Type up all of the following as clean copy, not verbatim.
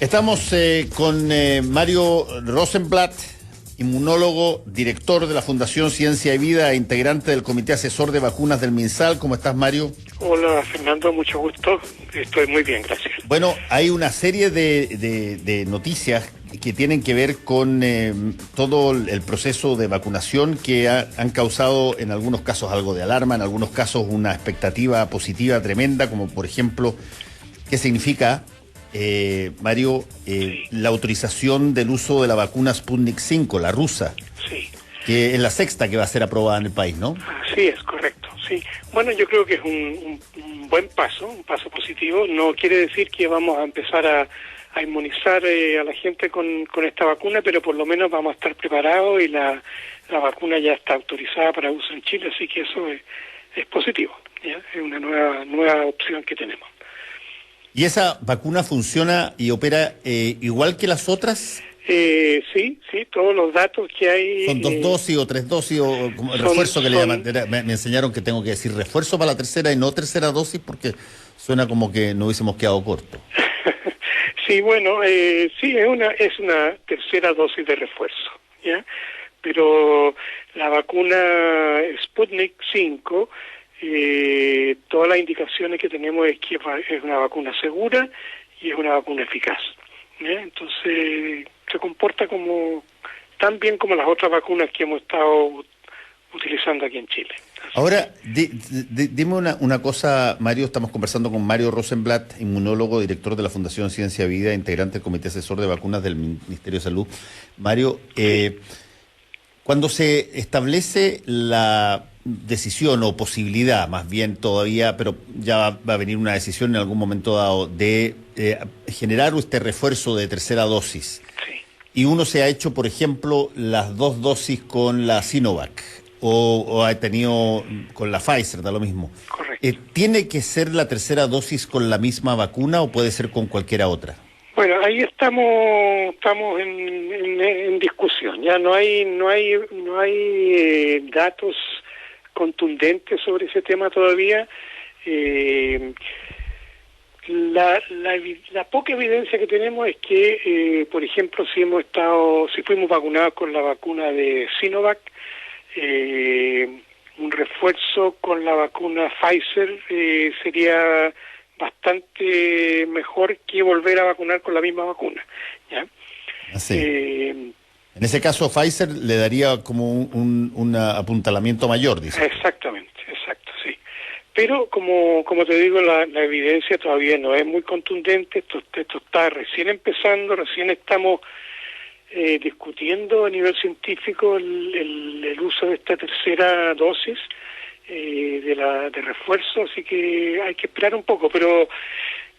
Estamos con Mario Rosenblatt, inmunólogo, director de la Fundación Ciencia y Vida e integrante del Comité Asesor de Vacunas del MinSal. ¿Cómo estás, Mario? Hola, Fernando, mucho gusto. Estoy muy bien, gracias. Bueno, hay una serie de noticias que tienen que ver con todo el proceso de vacunación que han causado en algunos casos algo de alarma, en algunos casos una expectativa positiva tremenda, como por ejemplo, ¿qué significa, Mario, la autorización del uso de la vacuna Sputnik 5, la rusa? Sí. Que es la sexta que va a ser aprobada en el país, ¿no? Así es, correcto, sí. Bueno, yo creo que es un buen paso, un paso positivo. No quiere decir que vamos a empezar a inmunizar a la gente con esta vacuna, pero por lo menos vamos a estar preparados y la vacuna ya está autorizada para uso en Chile, así que eso es positivo, ¿ya? Es una nueva opción que tenemos. ¿Y esa vacuna funciona y opera igual que las otras? Sí, todos los datos que hay... ¿Son 2 dosis o 3 dosis o como el refuerzo que le llaman? Me enseñaron que tengo que decir refuerzo para la tercera y no tercera dosis porque suena como que no hubiésemos quedado cortos. Sí, bueno, sí, es una tercera dosis de refuerzo, ¿ya? Pero la vacuna Sputnik 5, todas las indicaciones que tenemos es que es una vacuna segura y es una vacuna eficaz, ¿ya? Entonces se comporta tan bien como las otras vacunas que hemos estado utilizando aquí en Chile. Ahora, dime una cosa, Mario. Estamos conversando con Mario Rosenblatt, inmunólogo, director de la Fundación Ciencia y Vida, integrante del Comité Asesor de Vacunas del Ministerio de Salud. Mario, cuando se establece la decisión o posibilidad, más bien todavía, pero ya va a venir una decisión en algún momento dado, de generar este refuerzo de tercera dosis, y uno se ha hecho, por ejemplo, las 2 dosis con la Sinovac, o ha tenido con la Pfizer, da lo mismo. Correcto. ¿Tiene que ser la tercera dosis con la misma vacuna o puede ser con cualquiera otra? Bueno, ahí estamos en discusión. Ya no hay datos contundentes sobre ese tema todavía. La poca evidencia que tenemos es que, por ejemplo, si fuimos vacunados con la vacuna de Sinovac, un refuerzo con la vacuna Pfizer sería bastante mejor que volver a vacunar con la misma vacuna, ¿ya? Así. En ese caso, Pfizer le daría como un apuntalamiento mayor, dice. Exactamente, exacto, sí. Pero como te digo, la evidencia todavía no es muy contundente. Esto está recién empezando, recién estamos discutiendo a nivel científico el uso de esta tercera dosis de refuerzo, así que hay que esperar un poco, pero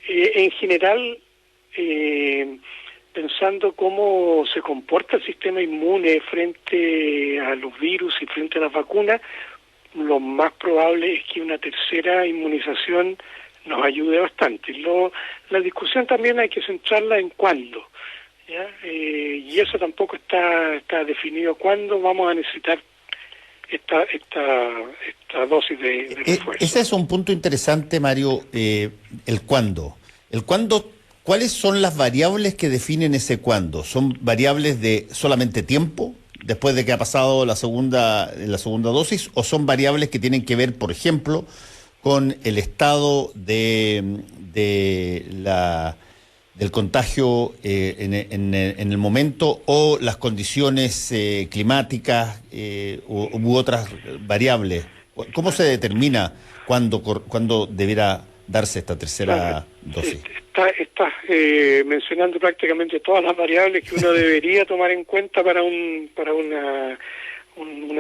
en general, pensando cómo se comporta el sistema inmune frente a los virus y frente a las vacunas, lo más probable es que una tercera inmunización nos ayude bastante. La discusión también hay que centrarla en cuándo, ¿ya? Y eso tampoco está definido cuándo vamos a necesitar esta dosis de refuerzo. Ese es un punto interesante, Mario, el cuándo. ¿Cuáles son las variables que definen ese cuándo? ¿Son variables de solamente tiempo, después de que ha pasado la segunda dosis, o son variables que tienen que ver, por ejemplo, con el estado del contagio en el momento, o las condiciones climáticas u otras variables? ¿Cómo se determina cuándo debiera darse esta tercera dosis? Estás mencionando prácticamente todas las variables que uno debería tomar en cuenta para una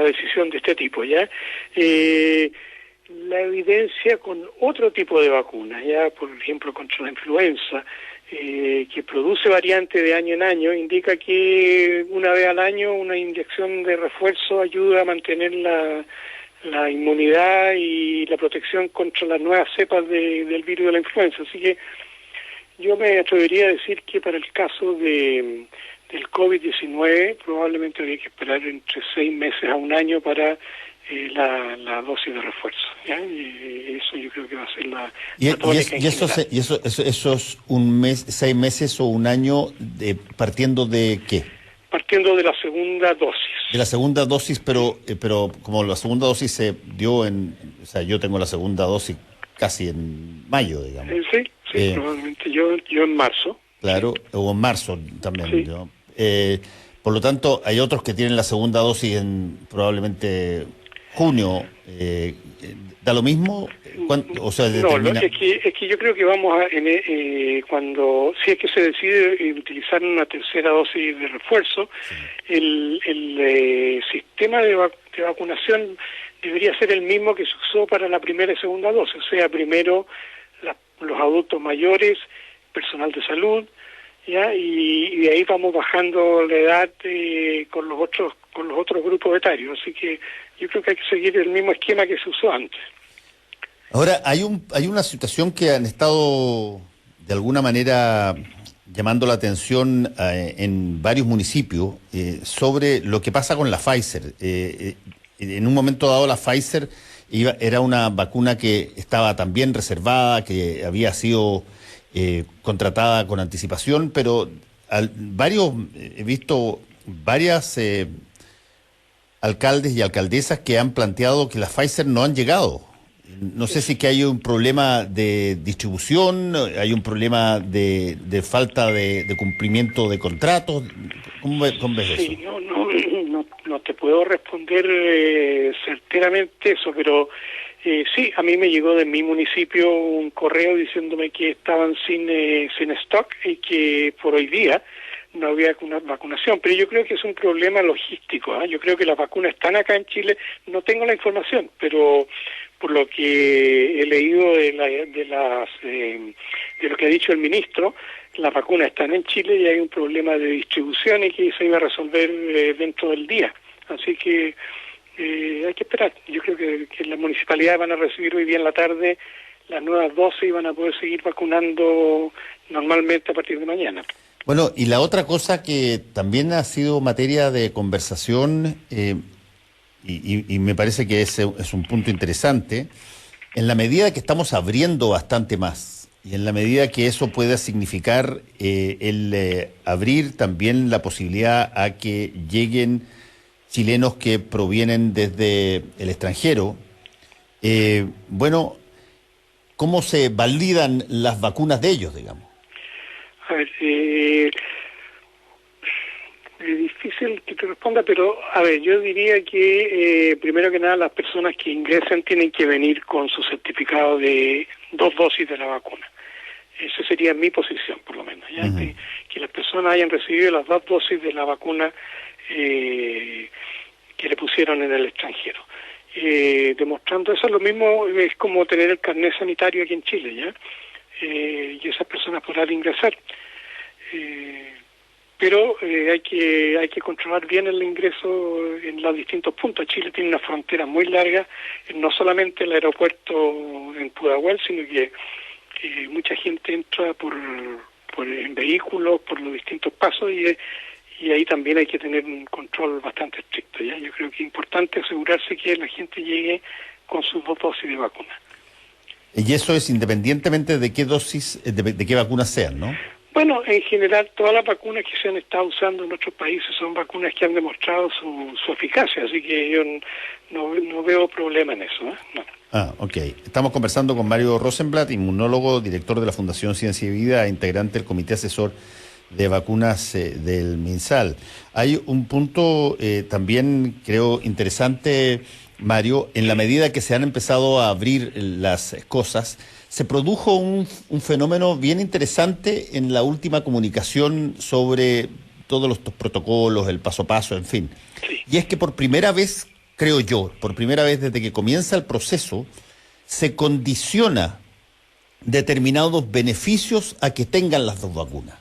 decisión de este tipo, ¿ya? La evidencia con otro tipo de vacunas, ya, por ejemplo, contra la influenza, que produce variantes de año en año, indica que una vez al año una inyección de refuerzo ayuda a mantener la inmunidad y la protección contra las nuevas cepas del virus de la influenza. Así que yo me atrevería a decir que para el caso del COVID-19 probablemente habría que esperar entre 6 meses a un año para la dosis de refuerzo, ¿ya? Y eso yo creo que va a ser la tónica en general. Eso es un mes, 6 meses o un año, partiendo de ¿qué? Partiendo de la segunda dosis. De la segunda dosis, pero como la segunda dosis se dio o sea, yo tengo la segunda dosis casi en mayo, digamos. Sí, probablemente yo en marzo. Claro, o en marzo también. Sí. ¿No? Por lo tanto, hay otros que tienen la segunda dosis en probablemente junio. ¿Da lo mismo? O sea, determina... No, es que yo creo que vamos a, cuando, si es que se decide utilizar una tercera dosis de refuerzo, sí, el sistema de vacunación debería ser el mismo que se usó para la primera y segunda dosis, o sea, primero los adultos mayores, personal de salud, ¿ya? Y de ahí vamos bajando la edad con los otros grupos etarios, así que yo creo que hay que seguir el mismo esquema que se usó antes. Ahora, hay una situación que han estado de alguna manera llamando la atención en varios municipios sobre lo que pasa con la Pfizer. En un momento dado la Pfizer era una vacuna que estaba también reservada, que había sido contratada con anticipación, pero he visto varias alcaldes y alcaldesas que han planteado que las Pfizer no han llegado. No sé si que hay un problema de distribución, hay un problema de falta de cumplimiento de contratos. ¿Cómo ves eso? Sí, no te puedo responder certeramente eso, pero sí, a mí me llegó de mi municipio un correo diciéndome que estaban sin stock y que por hoy día no había una vacunación, pero yo creo que es un problema logístico, ¿eh? Yo creo que las vacunas están acá en Chile, no tengo la información, pero por lo que he leído de lo que ha dicho el ministro, las vacunas están en Chile y hay un problema de distribución y que se iba a resolver dentro del día, así que hay que esperar. Yo creo que las municipalidades van a recibir hoy día en la tarde las nuevas dosis y van a poder seguir vacunando normalmente a partir de mañana. Bueno, y la otra cosa que también ha sido materia de conversación, y me parece que es un punto interesante, en la medida que estamos abriendo bastante más, y en la medida que eso pueda significar abrir también la posibilidad a que lleguen chilenos que provienen desde el extranjero, bueno, ¿cómo se validan las vacunas de ellos, digamos? A ver, es difícil que te responda, pero a ver, yo diría que primero que nada las personas que ingresen tienen que venir con su certificado de 2 dosis de la vacuna. Esa sería mi posición, por lo menos, ¿ya? Uh-huh. Que las personas hayan recibido las 2 dosis de la vacuna que le pusieron en el extranjero. Demostrando eso, lo mismo es como tener el carnet sanitario aquí en Chile, ¿ya? Y esas personas podrán ingresar. Pero hay que controlar bien el ingreso en los distintos puntos. Chile tiene una frontera muy larga, no solamente el aeropuerto en Pudahuel, sino que mucha gente entra en vehículos por los distintos pasos y ahí también hay que tener un control bastante estricto, ¿ya? Yo creo que es importante asegurarse que la gente llegue con sus 2 dosis de vacuna. Y eso es independientemente de qué dosis, de qué vacunas sean, ¿no? Bueno, en general todas las vacunas que se han estado usando en otros países son vacunas que han demostrado su eficacia, así que yo no veo problema en eso, ¿eh? No. Ah, ok. Estamos conversando con Mario Rosenblatt, inmunólogo, director de la Fundación Ciencia y Vida, integrante del Comité Asesor de Vacunas del MinSal. Hay un punto también, creo, interesante, Mario, en la medida que se han empezado a abrir las cosas, se produjo un fenómeno bien interesante en la última comunicación sobre todos los protocolos, el paso a paso, en fin. Sí. Y es que por primera vez, creo yo, por primera vez desde que comienza el proceso, se condiciona determinados beneficios a que tengan las 2 vacunas.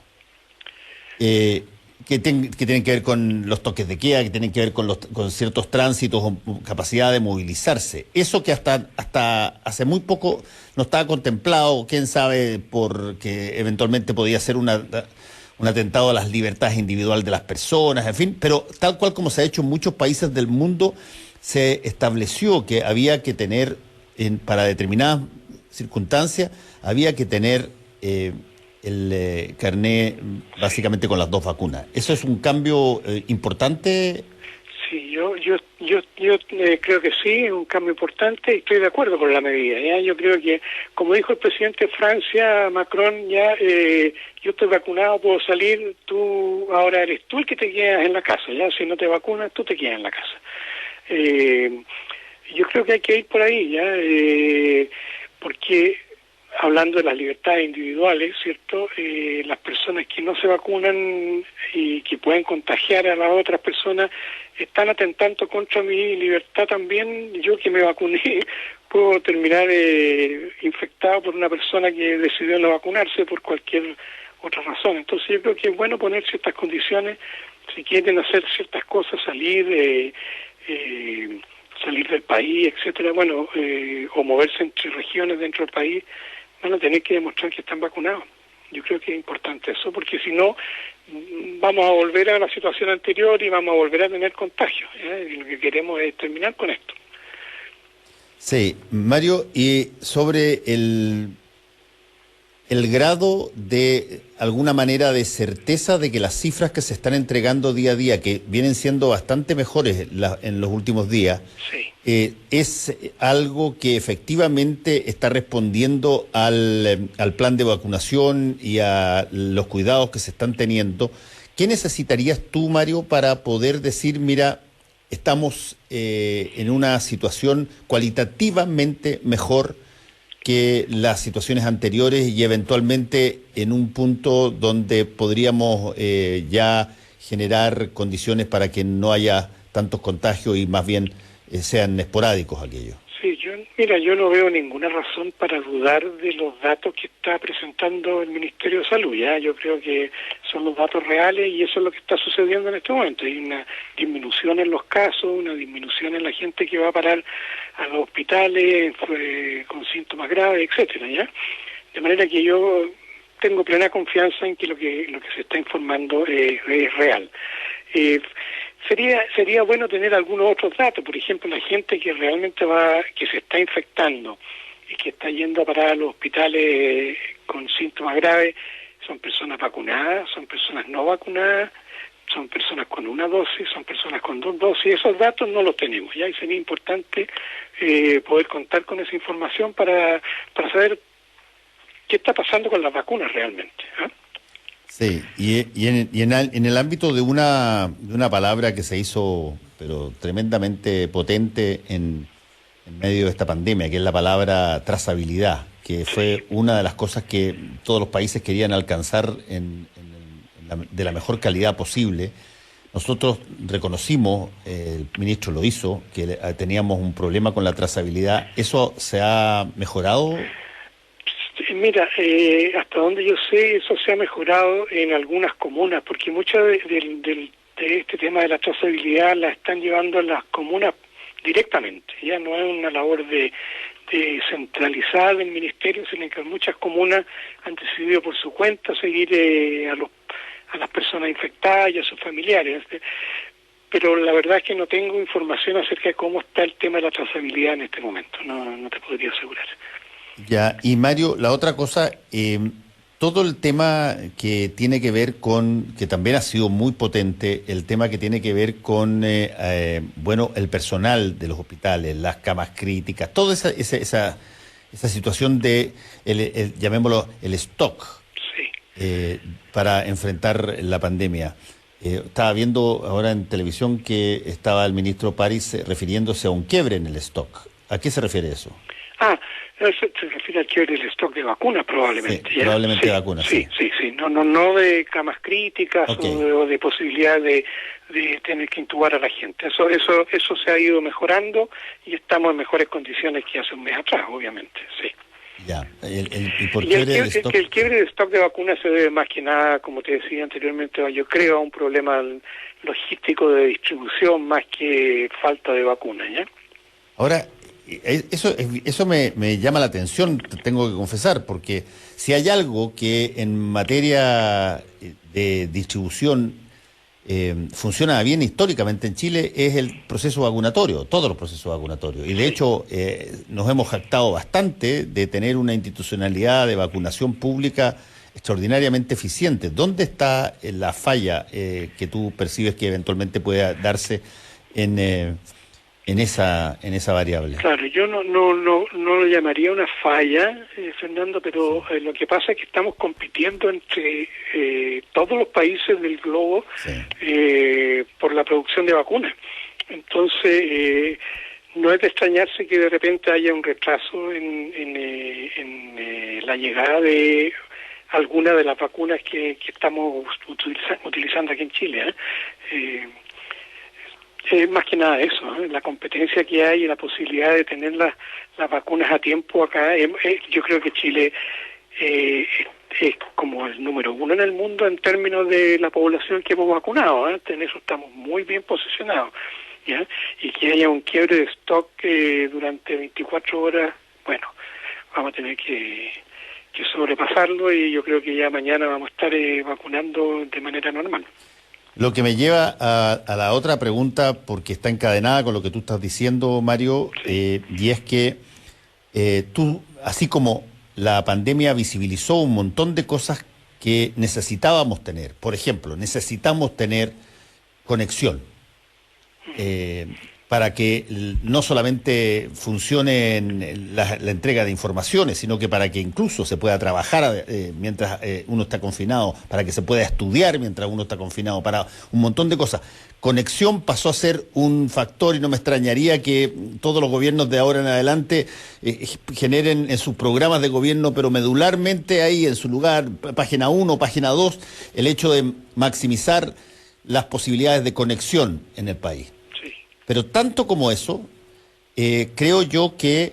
Que tienen que ver con los toques de queda, que tienen que ver con ciertos tránsitos o capacidad de movilizarse. Eso que hasta hace muy poco no estaba contemplado, quién sabe, porque eventualmente podía ser un atentado a las libertades individuales de las personas, en fin, pero tal cual como se ha hecho en muchos países del mundo, se estableció que había que tener, para determinadas circunstancias, había que tener el carné básicamente con las dos vacunas. ¿Eso es un cambio importante? Sí, yo creo que sí, es un cambio importante y estoy de acuerdo con la medida. ¿Ya? Yo creo que, como dijo el presidente de Francia, Macron, ya yo estoy vacunado, puedo salir, tú ahora eres tú el que te quedas en la casa. Ya, si no te vacunas, tú te quedas en la casa. Yo creo que hay que ir por ahí, ya, porque hablando de las libertades individuales, ¿cierto? Las personas que no se vacunan y que pueden contagiar a las otras personas están atentando contra mi libertad también. Yo que me vacuné puedo terminar infectado por una persona que decidió no vacunarse por cualquier otra razón. Entonces yo creo que es bueno poner ciertas condiciones, si quieren hacer ciertas cosas, salir del país, etcétera, bueno, o moverse entre regiones dentro del país, van a tener que demostrar que están vacunados. Yo creo que es importante eso, porque si no, vamos a volver a la situación anterior y vamos a volver a tener contagios. Y lo que queremos es terminar con esto. Sí, Mario, y sobre el grado de alguna manera de certeza de que las cifras que se están entregando día a día, que vienen siendo bastante mejores en los últimos días, sí, es algo que efectivamente está respondiendo al plan de vacunación y a los cuidados que se están teniendo. ¿Qué necesitarías tú, Mario, para poder decir, mira, estamos en una situación cualitativamente mejor que las situaciones anteriores y eventualmente en un punto donde podríamos ya generar condiciones para que no haya tantos contagios y más bien sean esporádicos aquellos? Sí, yo no veo ninguna razón para dudar de los datos que está presentando el Ministerio de Salud. Ya, yo creo que son los datos reales y eso es lo que está sucediendo en este momento. Hay una disminución en los casos, una disminución en la gente que va a parar a los hospitales con síntomas graves, etcétera. Ya, de manera que yo tengo plena confianza en que lo que se está informando es real. Sería bueno tener algunos otros datos, por ejemplo, la gente que realmente que se está infectando y que está yendo a parar a los hospitales con síntomas graves, son personas vacunadas, son personas no vacunadas, son personas con una dosis, son personas con dos dosis. Esos datos no los tenemos, ya, y sería importante poder contar con esa información para saber qué está pasando con las vacunas realmente, ¿eh? Sí, y en el ámbito de una palabra que se hizo pero tremendamente potente en medio de esta pandemia, que es la palabra trazabilidad, que fue una de las cosas que todos los países querían alcanzar de la mejor calidad posible. Nosotros reconocimos, el ministro lo hizo, que teníamos un problema con la trazabilidad. ¿Eso se ha mejorado? Mira, hasta donde yo sé, eso se ha mejorado en algunas comunas, porque mucho de este tema de la trazabilidad la están llevando las comunas directamente. Ya no es una labor de centralizar del ministerio, sino que muchas comunas han decidido por su cuenta seguir a las personas infectadas y a sus familiares. Pero la verdad es que no tengo información acerca de cómo está el tema de la trazabilidad en este momento, no te podría asegurar. Ya, y Mario, la otra cosa, todo el tema que tiene que ver con, que también ha sido muy potente, el tema que tiene que ver con, bueno, el personal de los hospitales, las camas críticas, toda esa situación de, llamémoslo, el stock, sí, para enfrentar la pandemia. Estaba viendo ahora en televisión que estaba el ministro París refiriéndose a un quiebre en el stock. ¿A qué se refiere eso? Eso se refiere al quiebre del stock de vacunas, probablemente. Sí, probablemente de vacunas, sí. No de camas críticas, okay, o de posibilidad de tener que intubar a la gente. Eso se ha ido mejorando y estamos en mejores condiciones que hace un mes atrás, obviamente, sí. Ya. ¿El quiebre de stock de vacunas se debe más que nada, como te decía anteriormente, yo creo, a un problema logístico de distribución más que falta de vacunas, ¿ya? Ahora, eso me llama la atención, tengo que confesar, porque si hay algo que en materia de distribución funciona bien históricamente en Chile es el proceso vacunatorio, todos los procesos vacunatorios. Y de hecho nos hemos jactado bastante de tener una institucionalidad de vacunación pública extraordinariamente eficiente. ¿Dónde está la falla que tú percibes que eventualmente pueda darse en esa variable? Claro, yo no lo llamaría una falla, Fernando, pero lo que pasa es que estamos compitiendo entre todos los países del globo por la producción de vacunas. Entonces, no es de extrañarse que de repente haya un retraso en la llegada de algunas de las vacunas que estamos utilizando aquí en Chile. Más que nada eso, la competencia que hay y la posibilidad de tener las vacunas a tiempo acá. Yo creo que Chile es como el número 1 en el mundo en términos de la población que hemos vacunado. En eso estamos muy bien posicionados, ¿ya? Y que haya un quiebre de stock durante 24 horas, bueno, vamos a tener que sobrepasarlo, y yo creo que ya mañana vamos a estar vacunando de manera normal. Lo que me lleva a la otra pregunta, porque está encadenada con lo que tú estás diciendo, Mario, y es que tú, así como la pandemia visibilizó un montón de cosas que necesitábamos tener, por ejemplo, necesitamos tener conexión, para que no solamente funcione la entrega de informaciones, sino que para que incluso se pueda trabajar mientras uno está confinado, para que se pueda estudiar mientras uno está confinado, para un montón de cosas. Conexión pasó a ser un factor, y no me extrañaría que todos los gobiernos de ahora en adelante generen en sus programas de gobierno, pero medularmente ahí en su lugar, página 1, página 2, el hecho de maximizar las posibilidades de conexión en el país. Pero tanto como eso, creo yo que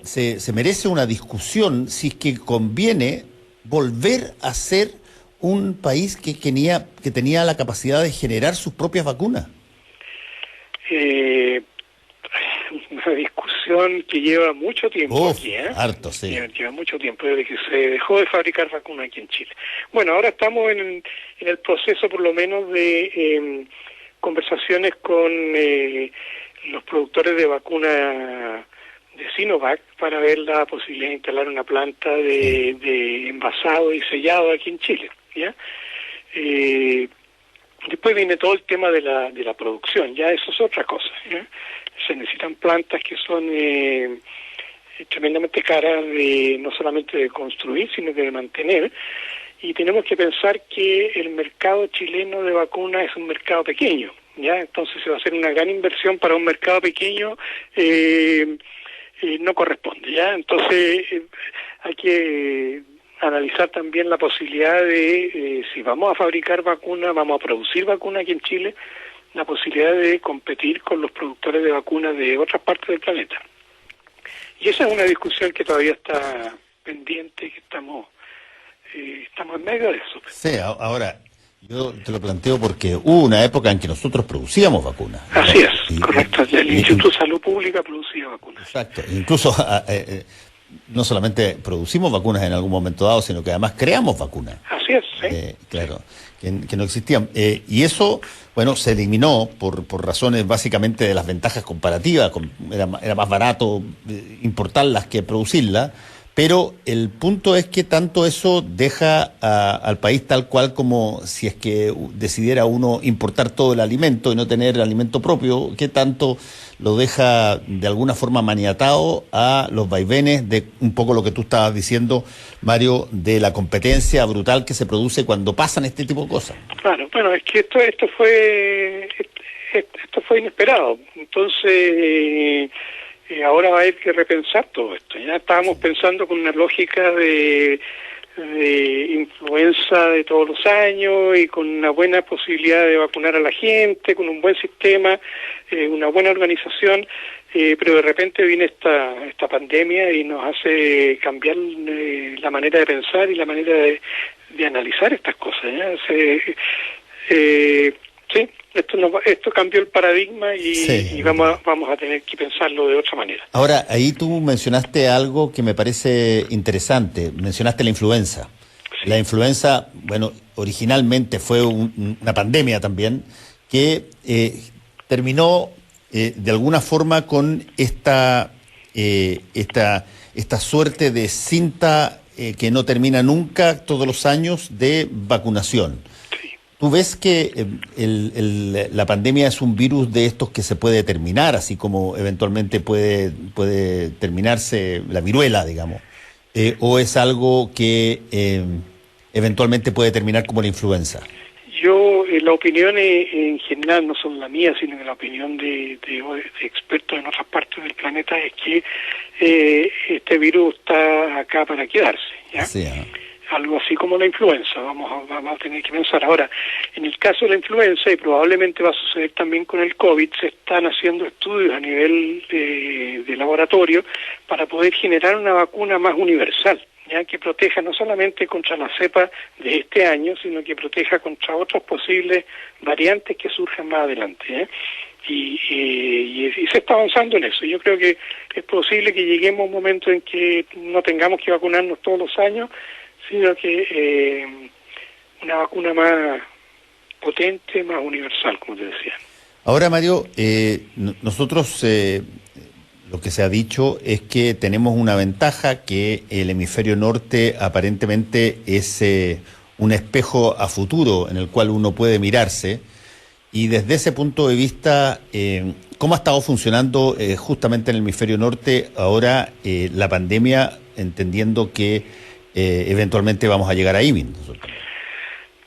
se merece una discusión si es que conviene volver a ser un país que tenía la capacidad de generar sus propias vacunas. Una discusión que lleva mucho tiempo aquí, harto, sí. Lleva mucho tiempo desde que se dejó de fabricar vacunas aquí en Chile. Bueno, ahora estamos en el proceso, por lo menos, de conversaciones con los productores de vacuna de Sinovac para ver la posibilidad de instalar una planta de envasado y sellado aquí en Chile, ¿ya? Después viene todo el tema de la producción, ya eso es otra cosa, ¿ya? Se necesitan plantas que son tremendamente caras, no solamente de construir, sino que de mantener. Y tenemos que pensar que el mercado chileno de vacunas es un mercado pequeño, ¿ya? Entonces se va a hacer una gran inversión para un mercado pequeño, no corresponde, ¿ya? Entonces hay que analizar también la posibilidad de, si vamos a fabricar vacunas, vamos a producir vacunas aquí en Chile, la posibilidad de competir con los productores de vacunas de otras partes del planeta. Y esa es una discusión que todavía está pendiente, que estamos en medio de eso. Sí, ahora, yo te lo planteo porque hubo una época en que nosotros producíamos vacunas. Así es, correcto. El Instituto de Salud Pública producía vacunas. Exacto. Incluso no solamente producimos vacunas en algún momento dado, sino que además creamos vacunas. Así es, sí. Claro, que no existían. Y eso, bueno, se eliminó por razones básicamente de las ventajas comparativas. Era más barato importarlas que producirlas. Pero el punto es que tanto eso deja al país tal cual como si es que decidiera uno importar todo el alimento y no tener el alimento propio, que tanto lo deja de alguna forma maniatado a los vaivenes de un poco lo que tú estabas diciendo, Mario, de la competencia brutal que se produce cuando pasan este tipo de cosas. Claro, bueno, es que esto fue inesperado. Entonces ahora va a haber que repensar todo esto. Ya estábamos pensando con una lógica de influenza de todos los años y con una buena posibilidad de vacunar a la gente, con un buen sistema, una buena organización, pero de repente viene esta pandemia y nos hace cambiar la manera de pensar y la manera de analizar estas cosas, ¿ya? Sí, esto cambió el paradigma y vamos a tener que pensarlo de otra manera. Ahora, ahí tú mencionaste algo que me parece interesante, mencionaste la influenza. Sí. La influenza, bueno, originalmente fue una pandemia también, que terminó de alguna forma con esta suerte de cinta que no termina nunca todos los años de vacunación. ¿Tú ves que la pandemia es un virus de estos que se puede terminar, así como eventualmente puede terminarse la viruela, digamos? ¿O es algo que eventualmente puede terminar como la influenza? Yo, la opinión en general, no solo la mía, sino la opinión de expertos en otras partes del planeta, es que este virus está acá para quedarse, ¿ya? Sí, Algo así como la influenza, vamos a tener que pensar. Ahora, en el caso de la influenza, y probablemente va a suceder también con el COVID, se están haciendo estudios a nivel de laboratorio para poder generar una vacuna más universal, ya que proteja no solamente contra la cepa de este año, sino que proteja contra otros posibles variantes que surjan más adelante, ¿eh? Y se está avanzando en eso. Yo creo que es posible que lleguemos a un momento en que no tengamos que vacunarnos todos los años, sino que una vacuna más potente, más universal, como te decía. Ahora, Mario, nosotros lo que se ha dicho es que tenemos una ventaja, que el hemisferio norte aparentemente es un espejo a futuro en el cual uno puede mirarse, y desde ese punto de vista, ¿cómo ha estado funcionando justamente en el hemisferio norte ahora la pandemia, entendiendo que eventualmente vamos a llegar ahí mismo?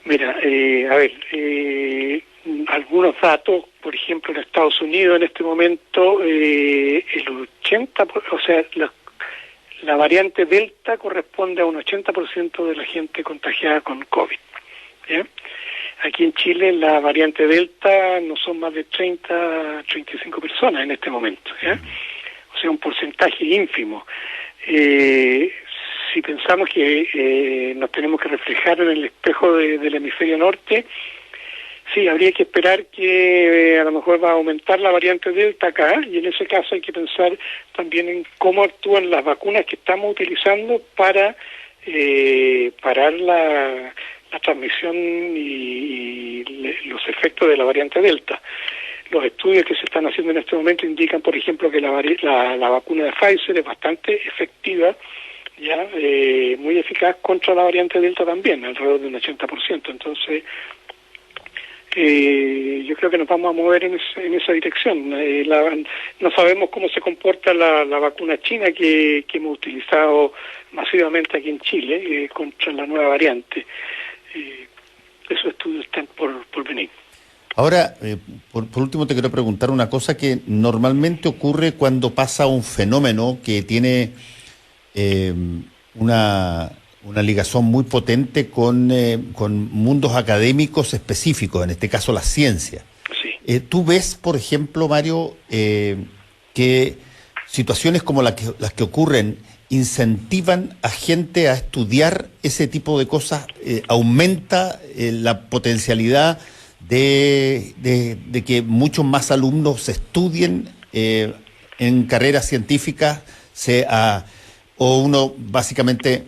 Mira, algunos datos, por ejemplo, en Estados Unidos en este momento, el 80%, o sea, la variante Delta corresponde a un 80% de la gente contagiada con COVID, ¿ya? Aquí en Chile la variante Delta no son más de 35 personas en este momento, ¿ya? O sea, un porcentaje ínfimo. Si pensamos que nos tenemos que reflejar en el espejo del hemisferio norte, sí, habría que esperar que a lo mejor va a aumentar la variante Delta acá, y en ese caso hay que pensar también en cómo actúan las vacunas que estamos utilizando para parar la transmisión y los efectos de la variante Delta. Los estudios que se están haciendo en este momento indican, por ejemplo, que la vacuna de Pfizer es bastante efectiva, ya muy eficaz contra la variante Delta también, alrededor de un 80%. Entonces, yo creo que nos vamos a mover en esa dirección. No sabemos cómo se comporta la vacuna china que hemos utilizado masivamente aquí en Chile contra la nueva variante. Esos estudios están por venir. Ahora, por último, te quiero preguntar una cosa que normalmente ocurre cuando pasa un fenómeno que tiene una ligación muy potente con mundos académicos específicos, en este caso la ciencia. Sí. ¿Tú ves, por ejemplo, Mario, que situaciones como las que ocurren incentivan a gente a estudiar ese tipo de cosas? ¿Aumenta la potencialidad de que muchos más alumnos estudien en carreras científicas, o uno básicamente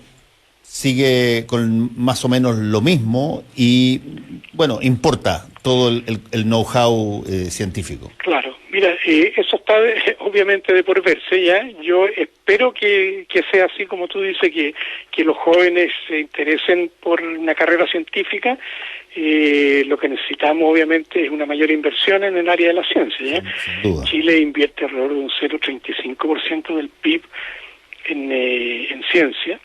sigue con más o menos lo mismo y, bueno, importa todo el know-how científico? Claro, mira, eso está obviamente de por verse ya. Yo espero que sea así como tú dices, que los jóvenes se interesen por una carrera científica. Lo que necesitamos obviamente es una mayor inversión en el área de la ciencia, ¿ya? Sin duda. Chile invierte alrededor de un 0,35% del PIB en ciencia.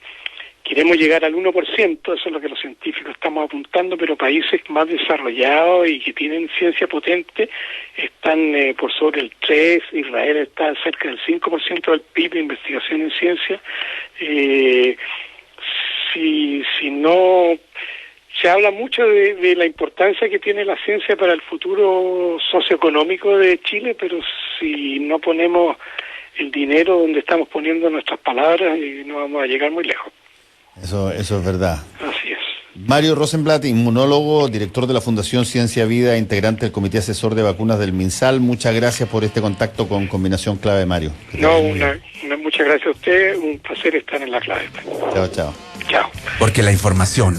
Queremos llegar al 1%, eso es lo que los científicos estamos apuntando, pero países más desarrollados y que tienen ciencia potente están por sobre el 3%, Israel está cerca del 5% del PIB de investigación en ciencia. Si no... Se habla mucho de la importancia que tiene la ciencia para el futuro socioeconómico de Chile, pero si no ponemos el dinero donde estamos poniendo nuestras palabras, no vamos a llegar muy lejos. Eso es verdad. Así es. Mario Rosenblatt, inmunólogo, director de la Fundación Ciencia Vida, integrante del Comité Asesor de Vacunas del MinSal. Muchas gracias por este contacto con Combinación Clave, Mario. Muchas gracias a usted. Un placer estar en la clave. Chao, chao. Chao. Porque la información